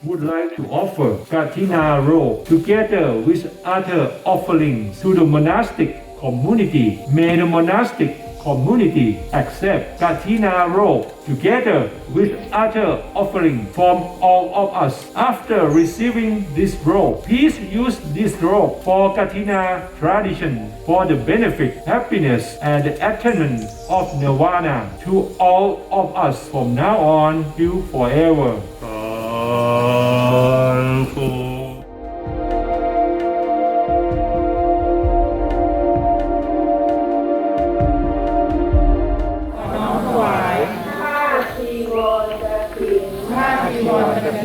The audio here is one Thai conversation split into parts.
would like to offer Katina robe together with other offerings to the monastic community. May the monastic community accept Katina robe together with other offerings from all of us. After receiving this robe, please use this robe for Katina tradition for the benefit, happiness, and the attainment of nirvana to all of us from now on till forever.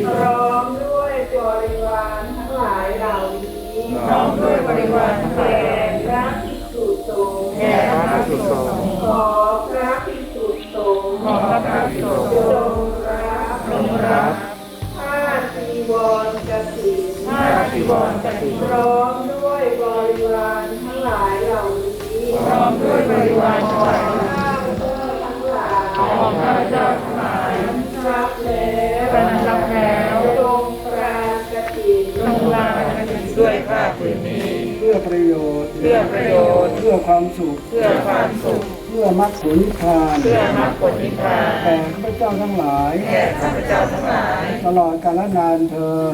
พร้อมด้วยบริวารทั้งหลายเหล่านี้พร้อมด้วยบริวารทั้งหลายแด่พระภิกษุสงฆ์แด่พระภิกษุสงฆ์ขอพระภิกษุสงฆ์ขอพระภิกษุสงฆ์จงรับผ้าจีวรกฐินผ้าจีวรกฐินพร้อมด้วยบริวารทั้งหลายเหล่านี้พร้อมด้วยบริวารทั้งหลายของพระเจ้าทั้งหลายรับแล้วจงปรากฐินด้วยผ้าผืนนี้เพื่อประโยชน์เพื่อความสุขเพื่อมรรคผลนิพพานแก่ข้าพเจ้าทั้งหลายตลอดกาลนานเทอญ